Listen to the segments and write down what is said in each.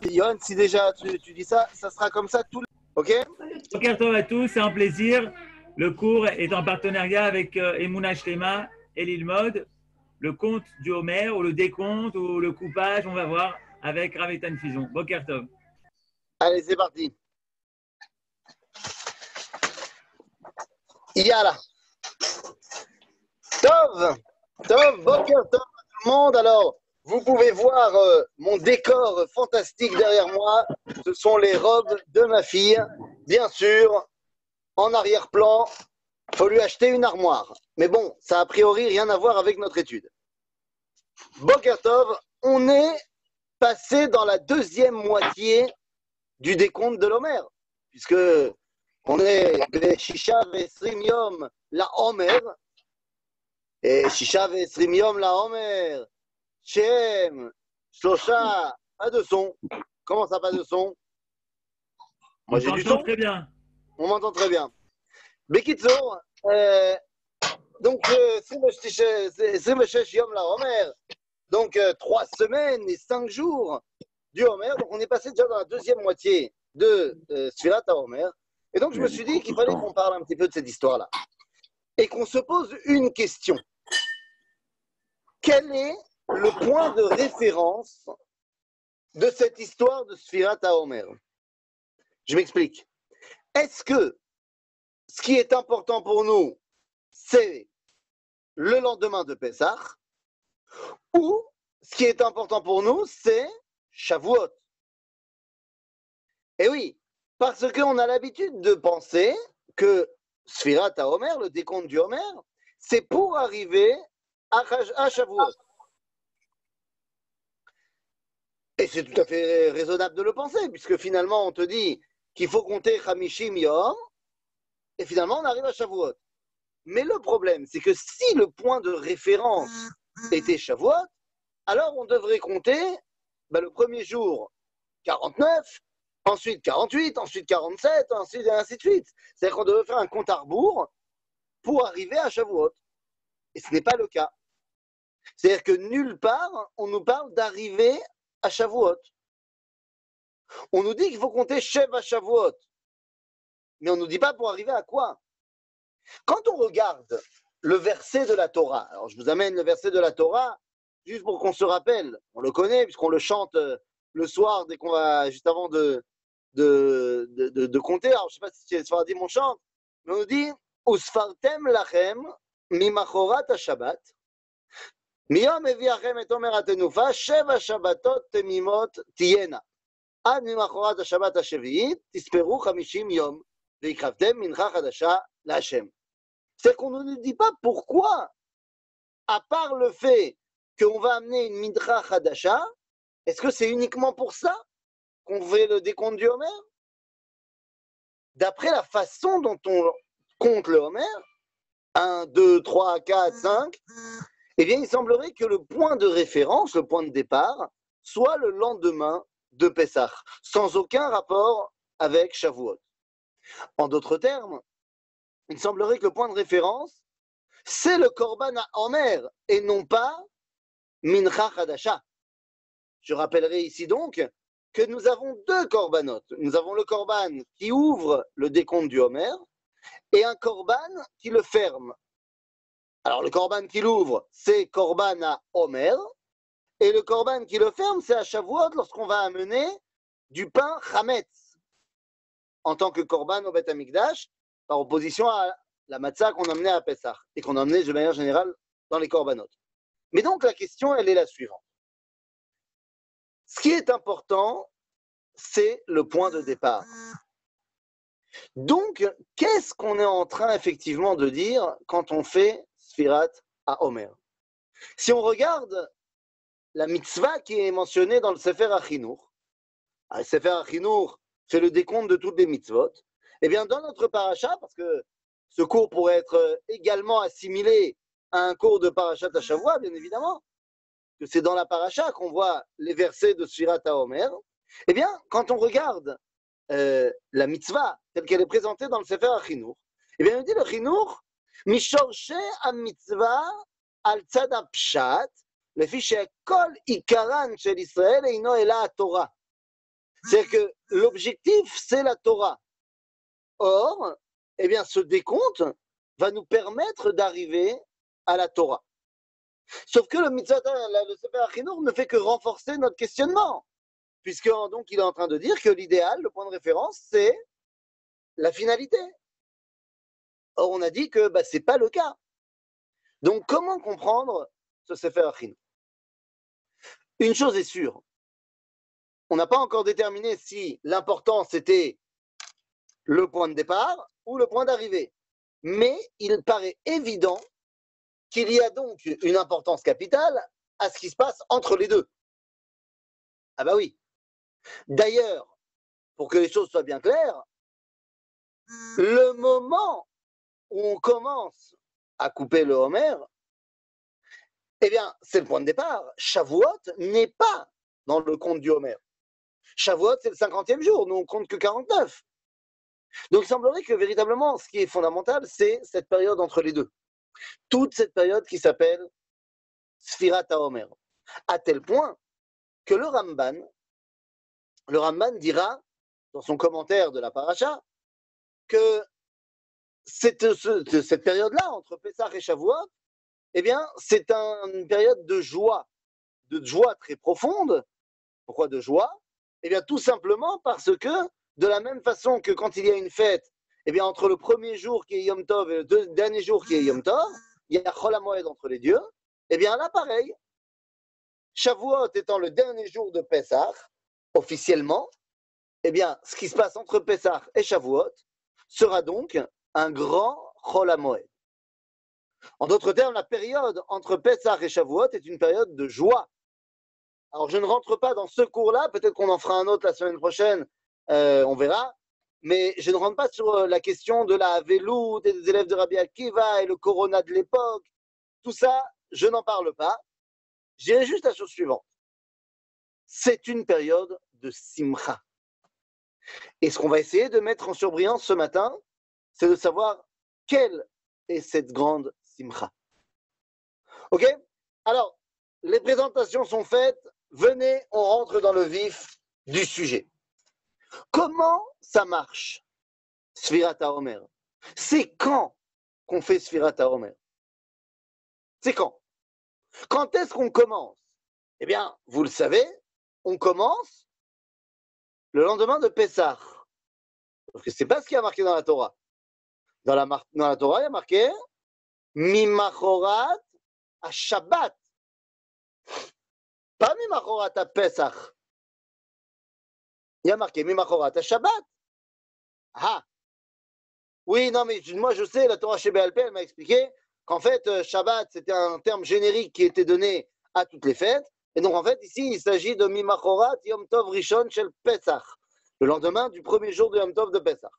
Yohan, si déjà tu dis ça, ça sera comme ça tout le... Ok? Bonjour à tous, c'est un plaisir. Le cours est en partenariat avec Emouna Shlema et Lilmod. Le compte du Homer ou le décompte ou le coupage, on va voir avec Ravetan Fison. Bokertov. Allez, c'est parti. Yala. Tov, Tov, Boker Tov à tout le monde. Alors, vous pouvez voir mon décor fantastique derrière moi. Ce sont les robes de ma fille. Bien sûr, en arrière-plan, il faut lui acheter une armoire. Mais bon, ça a a priori rien à voir avec notre étude. Boker Tov, on est passé dans la deuxième moitié du décompte de l'Homer, puisque on est Shisha Vesrim Yom la Homer, et Shisha Vesrim Yom la Homer, Shem, Shlosha, pas de son. Comment ça, pas de son? Moi j'ai du son. Très bien. On m'entend très bien. Bekitzour, donc c'est le Shesh Yom la Homer, donc 3 semaines et 5 jours du Homer. Donc on est passé déjà dans la deuxième moitié de Sfirat HaHomer. Et donc je me suis dit qu'il fallait qu'on parle un petit peu de cette histoire-là. Et qu'on se pose une question. Quel est le point de référence de cette histoire de Sfirat HaHomer? Je m'explique. Est-ce que ce qui est important pour nous, c'est le lendemain de Pessah, ou ce qui est important pour nous, c'est Shavuot? Et oui, parce qu'on a l'habitude de penser que Sfirat HaHomer, le décompte du Homer, c'est pour arriver à Shavuot. Et c'est tout à fait raisonnable de le penser, puisque finalement on te dit qu'il faut compter Chamishim Yom, et finalement on arrive à Shavuot. Mais le problème, c'est que si le point de référence était Shavuot, alors on devrait compter le premier jour 49, ensuite 48, ensuite 47, ensuite et ainsi de suite. C'est-à-dire qu'on devrait faire un compte à rebours pour arriver à Shavuot. Et ce n'est pas le cas. C'est-à-dire que nulle part, on nous parle d'arriver à Shavuot. On nous dit qu'il faut compter Shev à Shavuot. Mais on ne nous dit pas pour arriver à quoi. Quand on regarde le verset de la Torah, alors je vous amène le verset de la Torah, juste pour qu'on se rappelle, on le connaît puisqu'on le chante le soir dès qu'on va, juste avant de compter. Alors je ne sais pas si c'est Sfaradi mon chante, mais on nous dit Usfartem lachem mimachorat ha-shabbat miyom eviachem et omer ha-tenufa sheva shabbatot temimot tiyena ad mimachorat ha-shabbat ha-shevi'it tisperu 50 yom veikravtem mincha chadasha la-Hashem. C'est qu'on ne nous dit pas pourquoi, à part le fait qu'on va amener une mincha chadasha. Est-ce que c'est uniquement pour ça qu'on fait le décompte du Homer? D'après la façon dont on compte le Homer, 1, 2, 3, 4, 5, eh bien, il semblerait que le point de référence, le point de départ, soit le lendemain de Pessah, sans aucun rapport avec Shavuot. En d'autres termes, il semblerait que le point de référence, c'est le Korban HaHomer et non pas Mincha Chadasha. Je rappellerai ici donc que nous avons 2 korbanot. Nous avons le korban qui ouvre le décompte du Homer et un korban qui le ferme. Alors le korban qui l'ouvre, c'est korban à Homer, et le korban qui le ferme, c'est à Shavuot lorsqu'on va amener du pain chametz en tant que korban au Beth Amikdash, par opposition à la matzah qu'on amenait à Pessah et qu'on amenait de manière générale dans les korbanot. Mais donc la question, elle est la suivante. Ce qui est important, c'est le point de départ. Donc, qu'est-ce qu'on est en train effectivement de dire quand on fait Sfirat HaHomer? Si on regarde la mitzvah qui est mentionnée dans le Sefer HaChinour, le Sefer HaChinour fait le décompte de toutes les mitzvot, et bien dans notre paracha, parce que ce cours pourrait être également assimilé à un cours de parashat HaShavua, bien évidemment, que c'est dans la paracha qu'on voit les versets de Sfirat HaHomer, eh bien, quand on regarde la mitzvah telle qu'elle est présentée dans le Sefer HaChinour, eh bien, il dit le Chinour, Mishorche ha-mitzvah al tzad ha-pshat, lefi shekol ikaran shel Israël eino ela ha-Torah. C'est que l'objectif, c'est la Torah. Or, eh bien, ce décompte va nous permettre d'arriver à la Torah. Sauf que le Sefer HaChinuch ne fait que renforcer notre questionnement, puisque donc il est en train de dire que l'idéal, le point de référence, c'est la finalité. Or, on a dit que ce n'est pas le cas. Donc, comment comprendre ce Sefer HaChinuch? Une chose est sûre, on n'a pas encore déterminé si l'important c'était le point de départ ou le point d'arrivée. Mais il paraît évident qu'il y a donc une importance capitale à ce qui se passe entre les deux. Ah bah oui. D'ailleurs, pour que les choses soient bien claires, le moment où on commence à couper le Homer, eh bien, c'est le point de départ. Shavuot n'est pas dans le compte du Homer. Shavuot, c'est le 50e jour, nous on compte que 49. Donc il semblerait que véritablement, ce qui est fondamental, c'est cette période entre les deux. Toute cette période qui s'appelle Sfirat HaOmer. À tel point que le Ramban dira, dans son commentaire de la paracha, que cette période-là, entre Pessah et Shavuot, eh bien, c'est une période de joie très profonde. Pourquoi de joie? Eh bien, tout simplement parce que, de la même façon que quand il y a une fête, eh bien, entre le premier jour qui est Yom Tov et le dernier jour qui est Yom Tov, il y a Chol HaMoed entre les dieux, eh bien, là, pareil, Shavuot étant le dernier jour de Pessah, officiellement, eh bien, ce qui se passe entre Pessah et Shavuot sera donc un grand Chol HaMoed. En d'autres termes, la période entre Pessah et Shavuot est une période de joie. Alors, je ne rentre pas dans ce cours-là, peut-être qu'on en fera un autre la semaine prochaine, on verra, mais je ne rentre pas sur la question de la Velout et des élèves de Rabbi Akiva et le Corona de l'époque. Tout ça, je n'en parle pas. Je dirais juste la chose suivante. C'est une période de simcha. Et ce qu'on va essayer de mettre en surbrillance ce matin, c'est de savoir quelle est cette grande simcha. Ok? Alors, les présentations sont faites. Venez, on rentre dans le vif du sujet. Comment ça marche, Sfirat HaOmer? C'est quand qu'on fait Sfirat HaOmer? C'est quand? Quand est-ce qu'on commence? Eh bien, vous le savez, on commence le lendemain de Pessah. Parce que ce n'est pas ce qui a marqué dans la Torah. Dans la Torah, il y a marqué Mimachorat à Shabbat. Pas Mimachorat à Pessah. Il y a marqué Mimachorat à Shabbat. Ah! Oui, non, mais moi je sais, la Torah chez BLP, elle m'a expliqué qu'en fait, Shabbat, c'était un terme générique qui était donné à toutes les fêtes. Et donc, en fait, ici, il s'agit de Mimachorat Yom Tov Rishon Shel Pesach, le lendemain du premier jour de Yom Tov de Pesach.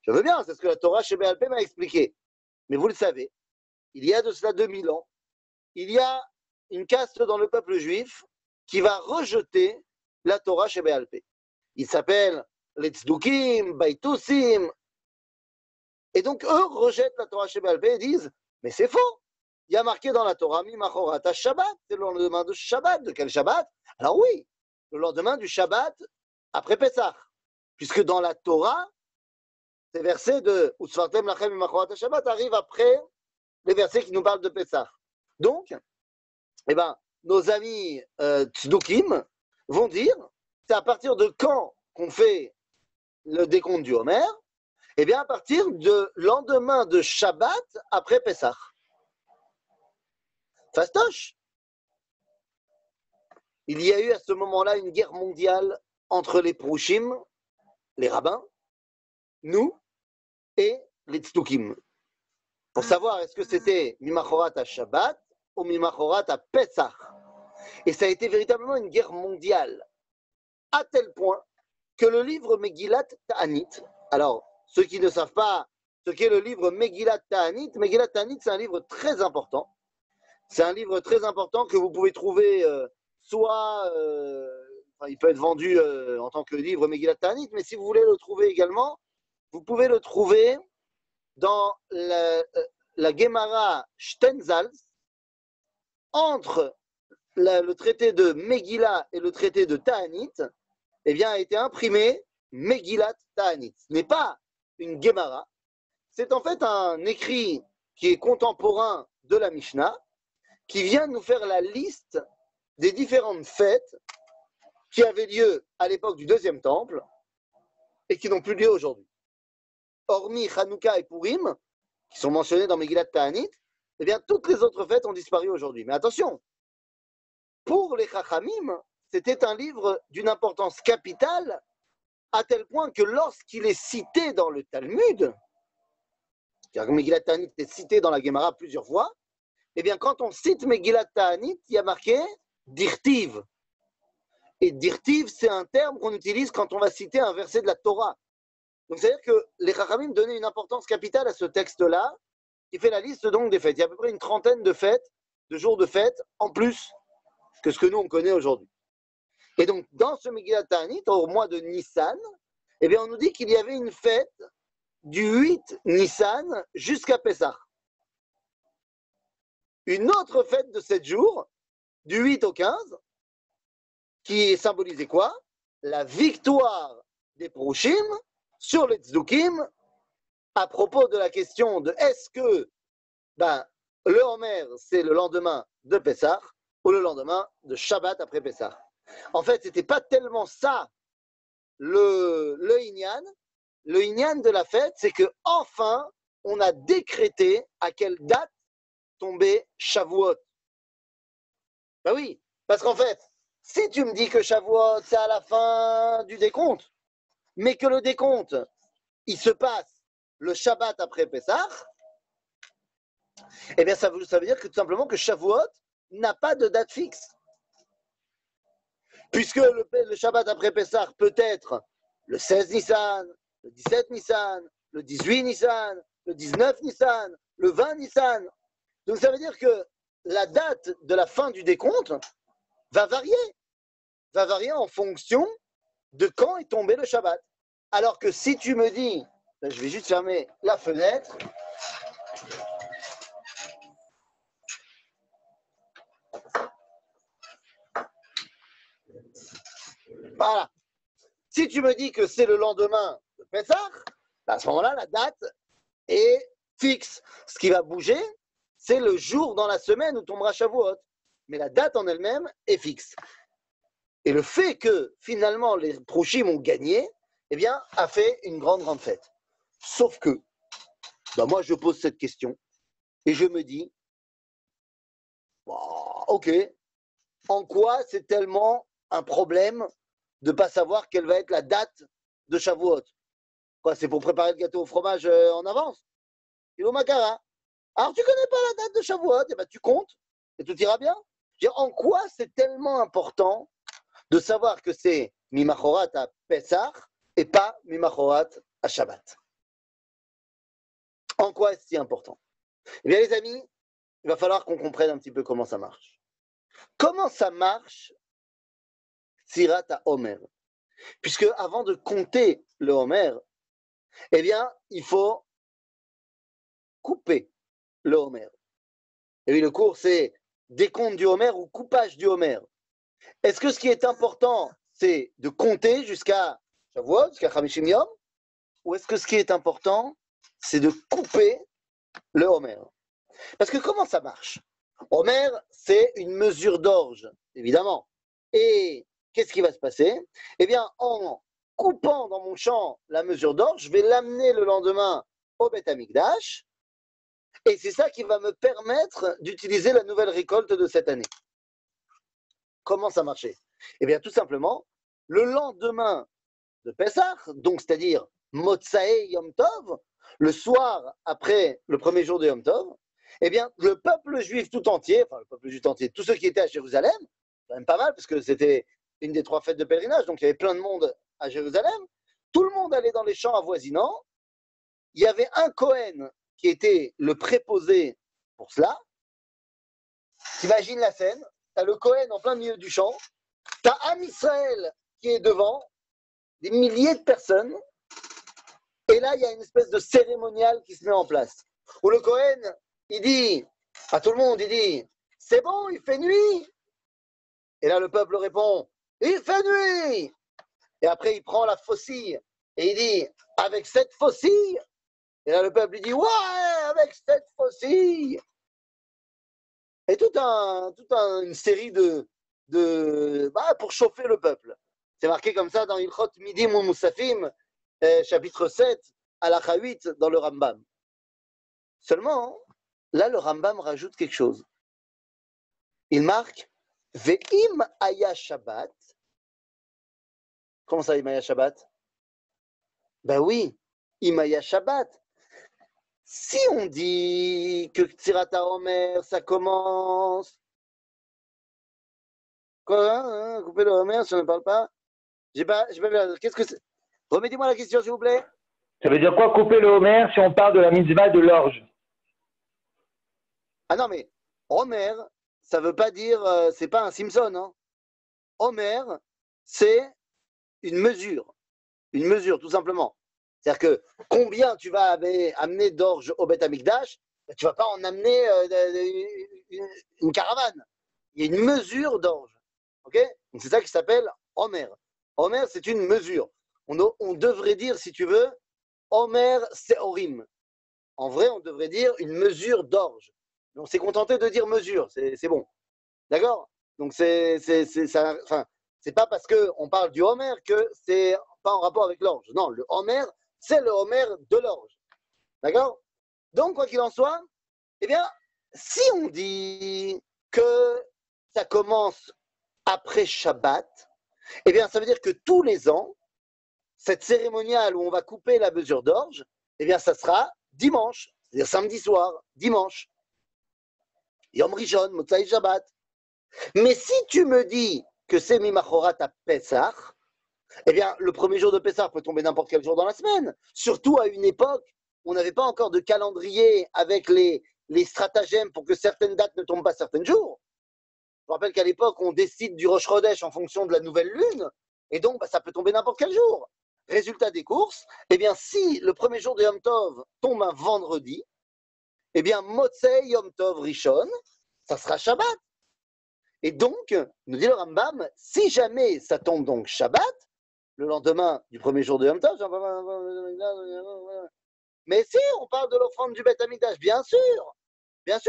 Je veux bien, c'est ce que la Torah chez BLP m'a expliqué. Mais vous le savez, il y a de cela 2000 ans, il y a une caste dans le peuple juif qui va rejeter la Torah chez BLP. Il s'appelle les Tzdukim, Baïtoussim. Et donc, eux rejettent la Torah chez BLP et disent, mais c'est faux. Il y a marqué dans la Torah, Mimachorat à Shabbat, c'est le lendemain de Shabbat. De quel Shabbat? Alors oui, le lendemain du Shabbat après Pessah. Puisque dans la Torah, ces versets de Usvartem Lachem Mimachorat à Shabbat arrivent après les versets qui nous parlent de Pessah. Donc, eh ben, nos amis Tzdukim vont dire, c'est à partir de quand qu'on fait le décompte du Homer? Eh bien, à partir du lendemain de Shabbat après Pessah. Fastoche. Il y a eu à ce moment-là une guerre mondiale entre les Prouchim, les rabbins, nous et les Tzdukim. Pour savoir est-ce que c'était Mimachorat à Shabbat ou Mimachorat à Pessah. Et ça a été véritablement une guerre mondiale, à tel point que le livre Megillat Ta'anit, alors ceux qui ne savent pas ce qu'est le livre Megillat Ta'anit, c'est un livre très important. C'est un livre très important que vous pouvez trouver il peut être vendu en tant que livre Megillat Ta'anit, mais si vous voulez le trouver également, vous pouvez le trouver dans la Gemara Stenzals, entre le traité de Megillah et le traité de Ta'anit, a été imprimé Megillat Ta'anit. Ce n'est pas une Gemara, c'est en fait un écrit qui est contemporain de la Mishnah, qui vient nous faire la liste des différentes fêtes qui avaient lieu à l'époque du deuxième temple et qui n'ont plus lieu aujourd'hui. Hormis Hanouka et Purim, qui sont mentionnés dans Megillat Ta'anit, toutes les autres fêtes ont disparu aujourd'hui. Mais attention, pour les Chachamim, c'était un livre d'une importance capitale, à tel point que lorsqu'il est cité dans le Talmud, car Megillat Ta'anit est cité dans la Gemara plusieurs fois, quand on cite Megillat Ta'anit, il y a marqué Dirtiv. Et Dirtiv, c'est un terme qu'on utilise quand on va citer un verset de la Torah. Donc, c'est-à-dire que les Chachamim donnaient une importance capitale à ce texte-là, qui fait la liste donc des fêtes. Il y a à peu près une trentaine de fêtes, de jours de fêtes, en plus que ce que nous, on connaît aujourd'hui. Et donc, dans ce Megillat Ta'anit, au mois de Nissan, on nous dit qu'il y avait une fête du 8 Nissan jusqu'à Pessah. Une autre fête de 7 jours, du 8 au 15, qui symbolisait quoi? La victoire des Prushim sur les Tzdukim, à propos de la question de est-ce que le Homer, c'est le lendemain de Pessah ou le lendemain de Shabbat après Pessah. En fait, ce n'était pas tellement ça le Inyan. Le Inyan de la fête, c'est que enfin, on a décrété à quelle date tombait Shavuot. Ben oui, parce qu'en fait, si tu me dis que Shavuot, c'est à la fin du décompte, mais que le décompte, il se passe le Shabbat après Pessah, ça veut dire que tout simplement que Shavuot n'a pas de date fixe. Puisque le Shabbat après Pessah peut être le 16 Nissan, le 17 Nissan, le 18 Nissan, le 19 Nissan, le 20 Nissan. Donc ça veut dire que la date de la fin du décompte va varier en fonction de quand est tombé le Shabbat. Alors que si tu me dis, je vais juste fermer la fenêtre, voilà. Si tu me dis que c'est le lendemain de Pessah, à ce moment-là, la date est fixe. Ce qui va bouger, c'est le jour dans la semaine où tombera Shavuot. Mais la date en elle-même est fixe. Et le fait que, finalement, les Prushim ont gagné, a fait une grande fête. Sauf que, moi, je pose cette question et je me dis, ok, en quoi c'est tellement un problème de ne pas savoir quelle va être la date de Shavuot? Quoi, c'est pour préparer le gâteau au fromage en avance? Il est au Makara. Alors, tu ne connais pas la date de Shavuot, tu comptes et tout ira bien. En quoi c'est tellement important de savoir que c'est Mimachorat à Pessah et pas Mimachorat à Shabbat? En quoi est-ce si important? Les amis, il va falloir qu'on comprenne un petit peu comment ça marche. Comment ça marche Sirat à Homer? Puisque avant de compter le Homer, il faut couper le Homer. Et oui, le cours, c'est décompte du Homer ou coupage du Homer. Est-ce que ce qui est important, c'est de compter jusqu'à Shavuot, jusqu'à Chamishim Yom, ou est-ce que ce qui est important, c'est de couper le Homer? Parce que comment ça marche? Homer, c'est une mesure d'orge, évidemment. Et qu'est-ce qui va se passer? En coupant dans mon champ la mesure d'orge, je vais l'amener le lendemain au Beth Amikdash. Et c'est ça qui va me permettre d'utiliser la nouvelle récolte de cette année. Comment ça marchait? Tout simplement, le lendemain de Pessah, donc c'est-à-dire Motsae Yom Tov, le soir après le premier jour de Yom Tov, le peuple juif tout entier, tous ceux qui étaient à Jérusalem, quand même pas mal, parce que c'était une des 3 fêtes de pèlerinage, donc il y avait plein de monde à Jérusalem, tout le monde allait dans les champs avoisinants, il y avait un Kohen qui était le préposé pour cela. T'imagines la scène, tu as le Kohen en plein milieu du champ, tu as Am Israël qui est devant, des milliers de personnes, et là il y a une espèce de cérémonial qui se met en place, où le Kohen, il dit à tout le monde, il dit, c'est bon, il fait nuit. Et là le peuple répond, il fait nuit. Et après, il prend la faucille et il dit, avec cette faucille, et là, le peuple, il dit, ouais, avec cette faucille. Et une série pour chauffer le peuple. C'est marqué comme ça dans Ilchot Midim ou Moussafim, chapitre 7, halakha 8, dans le Rambam. Seulement, là, le Rambam rajoute quelque chose. Il marque Ve'im aya Shabbat. Comment ça, Im aya Shabbat? Ben oui, Im aya Shabbat. Si on dit que Tzirata Omer, ça commence. Quoi, hein, couper le Omer, si on ne parle pas? J'ai pas bien. Qu'est-ce que c'est? Remettez-moi la question, s'il vous plaît. Ça veut dire quoi couper le Homer si on parle de la mitzvah de l'orge? Ah non, mais Omer, ça veut pas dire, c'est pas un Simpson. Hein. Omer, c'est une mesure, tout simplement. C'est-à-dire que combien tu vas amener d'orge au Beth Amikdash, tu vas pas en amener une caravane. Il y a une mesure d'orge. Ok? Donc c'est ça qui s'appelle Omer. Omer, c'est une mesure. On devrait dire, si tu veux, Omer Seorim. En vrai, on devrait dire une mesure d'orge. On s'est contenté de dire mesure, c'est bon. D'accord? Donc c'est pas parce qu'on parle du Homer que c'est pas en rapport avec l'orge. Non, le Homer, c'est le Homer de l'orge. D'accord? Donc, quoi qu'il en soit, eh bien, si on dit que ça commence après Shabbat, eh bien, ça veut dire que tous les ans, cette cérémoniale où on va couper la mesure d'orge, eh bien, ça sera dimanche, c'est-à-dire samedi soir, dimanche. Yom Rishon, Motzai Shabbat. Mais si tu me dis que c'est Mimachorat à Pessah, eh bien, le premier jour de Pessah peut tomber n'importe quel jour dans la semaine. Surtout à une époque où on n'avait pas encore de calendrier avec les stratagèmes pour que certaines dates ne tombent pas certains jours. Je me rappelle qu'à l'époque, on décide du Rosh Chodesh en fonction de la nouvelle lune, et donc ça peut tomber n'importe quel jour. Résultat des courses, eh bien, si le premier jour de Yom Tov tombe un vendredi, eh bien, Motzei Yom Tov Rishon, ça sera Shabbat. Et donc, nous dit le Rambam, si jamais ça tombe donc Shabbat, le lendemain du premier jour de Yom Tov, mais si on parle de l'offrande du Beth Amikdash, bien sûr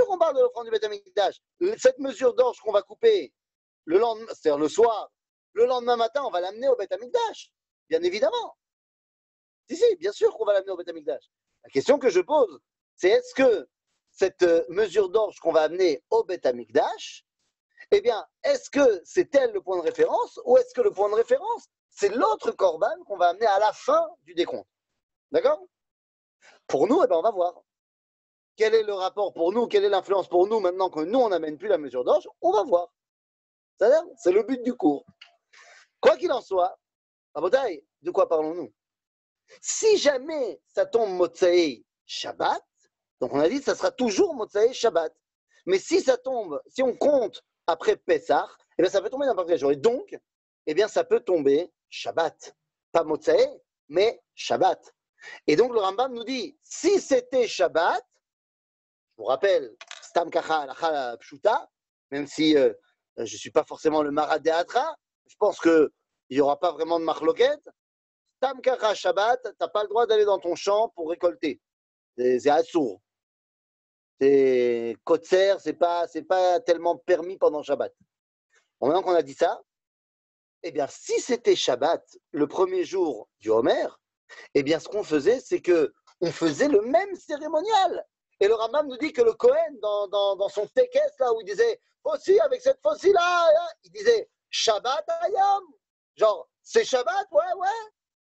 qu'on parle de l'offrande du Beth Amikdash. Cette mesure d'orge qu'on va couper le lendemain, c'est-à-dire le soir, le lendemain matin, on va l'amener au Beth Amikdash, bien évidemment. Si, bien sûr qu'on va l'amener au Beth Amikdash. La question que je pose, c'est est-ce que cette mesure d'orge qu'on va amener au Beth Amikdash, eh bien, est-ce que c'est elle le point de référence ou est-ce que le point de référence, c'est l'autre korban qu'on va amener à la fin du décompte? D'accord? Pour nous, eh bien, on va voir. Quel est le rapport pour nous? Quelle est l'influence pour nous maintenant que nous, on n'amène plus la mesure d'orge? On va voir. C'est le but du cours. Quoi qu'il en soit, à Botaï, de quoi parlons-nous? Si jamais ça tombe Motzei Shabbat, donc on a dit que ça sera toujours Motzei Shabbat. Mais si ça tombe, si on compte après Pessah, eh bien ça peut tomber n'importe quel jour. Et donc, eh bien ça peut tomber Shabbat. Pas Motzei, mais Shabbat. Et donc le Rambam nous dit, si c'était Shabbat, je vous rappelle, Stam Kacha Alacha Pshuta, même si je ne suis pas forcément le Maradéatra, je pense qu'il n'y aura pas vraiment de marloquette. Stam Kacha Shabbat, tu n'as pas le droit d'aller dans ton champ pour récolter. C'est assourd. C'est Kotser, c'est pas tellement permis pendant Shabbat. Bon, maintenant qu'on a dit ça, eh bien, si c'était Shabbat, le premier jour du Homer, eh bien, ce qu'on faisait, c'est qu'on faisait le même cérémonial. Et le Rambam nous dit que le Kohen, dans son tekes, là, où il disait, aussi, avec cette faucille-là, il disait, Shabbat Ayam. Genre, c'est Shabbat, ouais.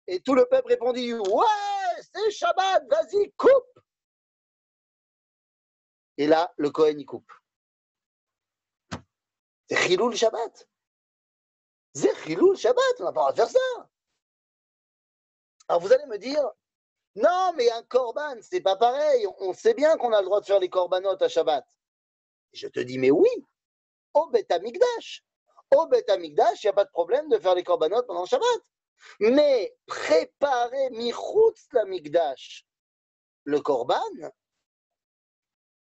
Et tout le peuple répondit, ouais, c'est Shabbat, vas-y, coupe. Et là, le Kohen, il coupe. C'est Chiloul Shabbat. C'est Chiloul Shabbat, on n'a pas le droit de faire ça. Alors vous allez me dire, non, mais un korban, c'est pas pareil. On sait bien qu'on a le droit de faire les korbanot à Shabbat. Je te dis, mais oui, au Beth Amikdash. Au Beth Amikdash, il n'y a pas de problème de faire les korbanot pendant Shabbat. Mais préparer michutz la Mikdash, le korban,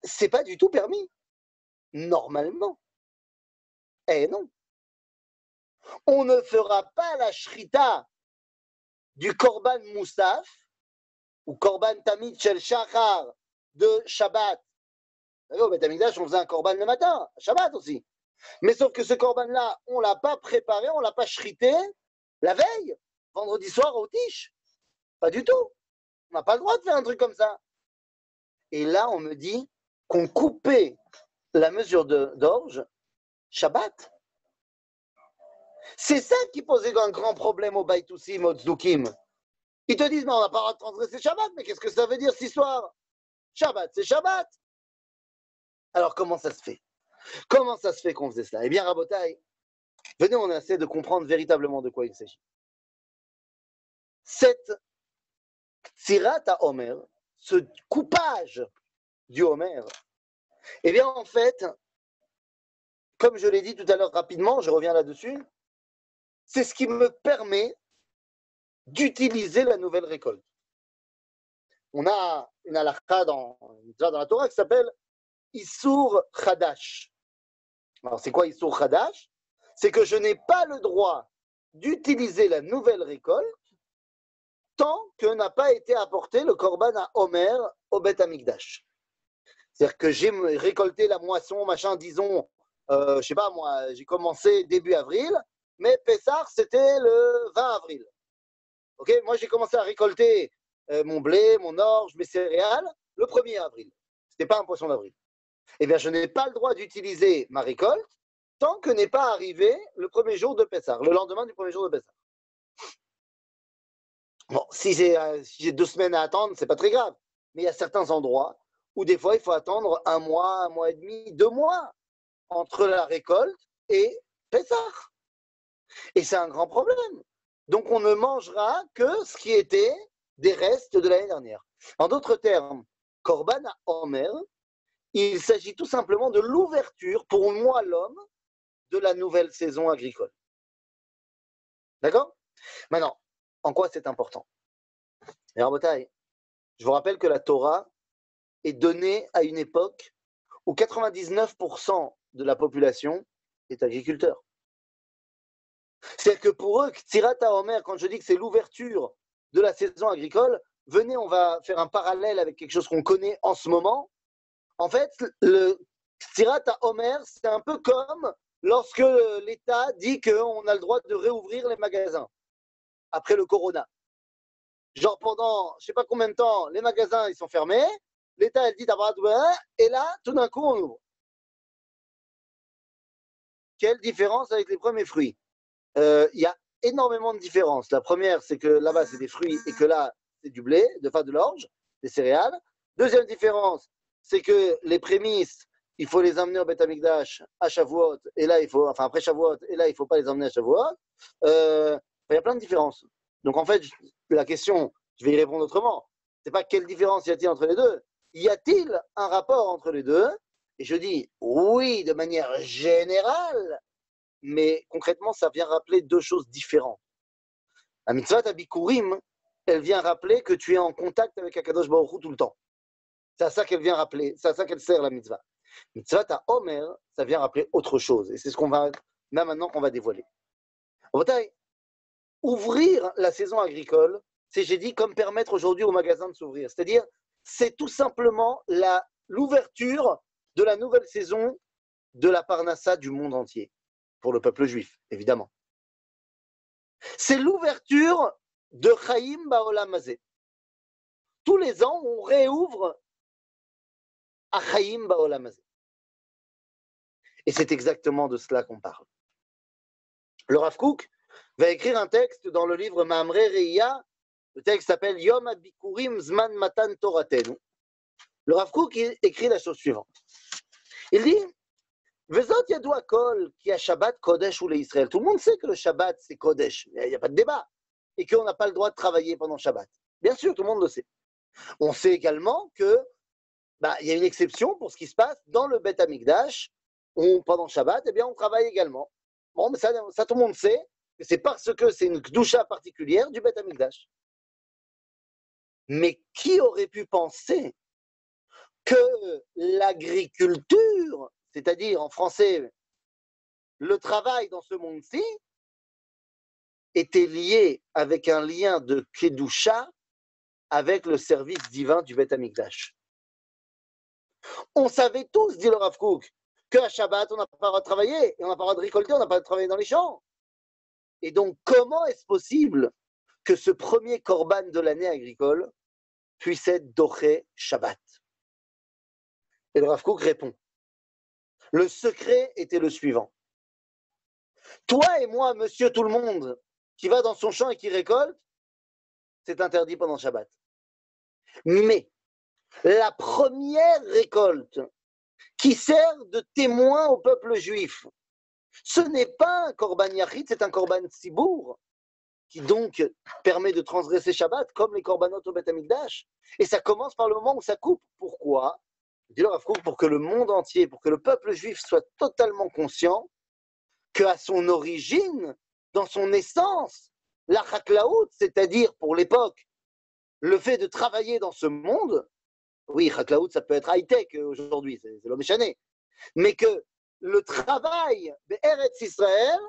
c'est pas du tout permis. Normalement. Eh non. On ne fera pas la shrita du Korban Moussaf, ou Korban Tamid Shel Shachar de Shabbat. Vous savez, au Beth Amikdash, on faisait un Korban le matin, Shabbat aussi. Mais sauf que ce Korban-là, on ne l'a pas préparé, on ne l'a pas shrité la veille, vendredi soir au Tish. Pas du tout. On n'a pas le droit de faire un truc comme ça. Et là, on me dit qu'on coupait la mesure d'orge Shabbat. C'est ça qui posait un grand problème au Baïtoussim, au Tzdukim. Ils te disent, mais on n'a pas le droit de transgresser Shabbat, mais qu'est-ce que ça veut dire cette histoire? Shabbat, c'est Shabbat. Alors, comment ça se fait? Comment ça se fait qu'on faisait cela? Eh bien, Rabotai, venez, on essaie de comprendre véritablement de quoi il s'agit. Cette Tsirat à Omer, ce coupage du Omer, eh bien, en fait, comme je l'ai dit tout à l'heure rapidement, je reviens là-dessus, c'est ce qui me permet d'utiliser la nouvelle récolte. On a une halakha dans la Torah qui s'appelle Issour Chadash. Alors, c'est quoi Issour Chadash? C'est que je n'ai pas le droit d'utiliser la nouvelle récolte tant que n'a pas été apporté le Korban à Omer au Beth Amikdash. C'est-à-dire que j'ai récolté la moisson, machin, disons, je sais pas moi, j'ai commencé début avril, mais Pessah, c'était le 20 avril. Ok, moi, j'ai commencé à récolter mon blé, mon orge, mes céréales le 1er avril. Ce n'était pas un poisson d'avril. Eh bien, je n'ai pas le droit d'utiliser ma récolte tant que n'est pas arrivé le premier jour de Pessah, le lendemain du premier jour de Pessah. Bon, si j'ai 2 semaines à attendre, c'est pas très grave. Mais il y a certains endroits où des fois, il faut attendre 1 mois et demi, 2 mois entre la récolte et Pessah. Et c'est un grand problème. Donc, on ne mangera que ce qui était des restes de l'année dernière. En d'autres termes, Korban à Omer, il s'agit tout simplement de l'ouverture, pour moi l'homme, de la nouvelle saison agricole. D'accord? Maintenant, en quoi c'est important? Et Rabotai, je vous rappelle que la Torah est donnée à une époque où 99% de la population est agriculteur. C'est-à-dire que pour eux, Tsirat HaOmer, quand je dis que c'est l'ouverture de la saison agricole, venez, on va faire un parallèle avec quelque chose qu'on connaît en ce moment. En fait, le Tsirat HaOmer, c'est un peu comme lorsque l'État dit qu'on a le droit de réouvrir les magasins après le corona. Genre pendant, je ne sais pas combien de temps, les magasins ils sont fermés, l'État elle dit t'as pas le droit, et là, tout d'un coup, on ouvre. Quelle différence avec les premiers fruits? Il y a énormément de différences. La première, c'est que là-bas, c'est des fruits et que là, c'est du blé, de l'orge, des céréales. Deuxième différence, c'est que les prémices, il faut les emmener au Beth Amikdash à Shavuot, et là, après Shavuot, et là, il ne faut pas les emmener à Shavuot. Il y a plein de différences. Donc, en fait, la question, je vais y répondre autrement. C'est pas quelle différence y a-t-il entre les deux? Y a-t-il un rapport entre les deux? Et je dis oui, de manière générale, mais concrètement, ça vient rappeler 2 choses différentes. La mitzvah Bikurim, elle vient rappeler que tu es en contact avec Akadosh Baruch Hu tout le temps. C'est à ça qu'elle vient rappeler, c'est à ça qu'elle sert la mitzvah. Mitzvah Omer, ça vient rappeler autre chose. Et c'est ce qu'on va, là maintenant, qu'on va dévoiler. Ouvrir la saison agricole, c'est, j'ai dit, comme permettre aujourd'hui aux magasins de s'ouvrir. C'est-à-dire, c'est tout simplement l'ouverture de la nouvelle saison de la Parnassa du monde entier, pour le peuple juif, évidemment. C'est l'ouverture de Chaim Ba'olam Hazeh. Tous les ans, on réouvre à Chaim Ba'olam Hazeh. Et c'est exactement de cela qu'on parle. Le Rav Kook va écrire un texte dans le livre Ma'amrei Re'iyah. Le texte s'appelle Yom HaBikurim Zman Matan Toratenu. Le Rav Kook écrit la chose suivante. Il dit Vezot yadua kol ki ha-Shabbat kodesh ou l'Israël. Tout le monde sait que le Shabbat c'est kodesh, il n'y a pas de débat, et qu'on n'a pas le droit de travailler pendant Shabbat. Bien sûr, tout le monde le sait. On sait également que il y a une exception pour ce qui se passe dans le Beth Amikdash. Pendant Shabbat, eh bien, on travaille également. Bon, mais ça tout le monde sait. C'est parce que c'est une kdusha particulière du Beth Amikdash. Mais qui aurait pu penser que l'agriculture, c'est-à-dire en français, le travail dans ce monde-ci, était lié avec un lien de Kedusha avec le service divin du Beth Amikdash. On savait tous, dit le Rav Kook, qu'à Shabbat, on n'a pas le droit de travailler, et on n'a pas le droit de récolter, on n'a pas le droit de travailler dans les champs. Et donc, comment est-ce possible que ce premier korban de l'année agricole puisse être Doché Shabbat? Et le Rav Kook répond, le secret était le suivant. Toi et moi, monsieur tout le monde, qui va dans son champ et qui récolte, c'est interdit pendant Shabbat. Mais la première récolte qui sert de témoin au peuple juif, ce n'est pas un korban yachid, c'est un korban tzibour, qui donc permet de transgresser Shabbat, comme les korbanot au Beth Amikdash. Et ça commence par le moment où ça coupe. Pourquoi? Dit le Rav Kook, pour que le monde entier, pour que le peuple juif soit totalement conscient qu'à son origine, dans son essence, la chaklaout, c'est-à-dire pour l'époque, le fait de travailler dans ce monde, oui, chaklaout, ça peut être high-tech aujourd'hui, c'est l'homme échané, mais que le travail de Eretz Israël,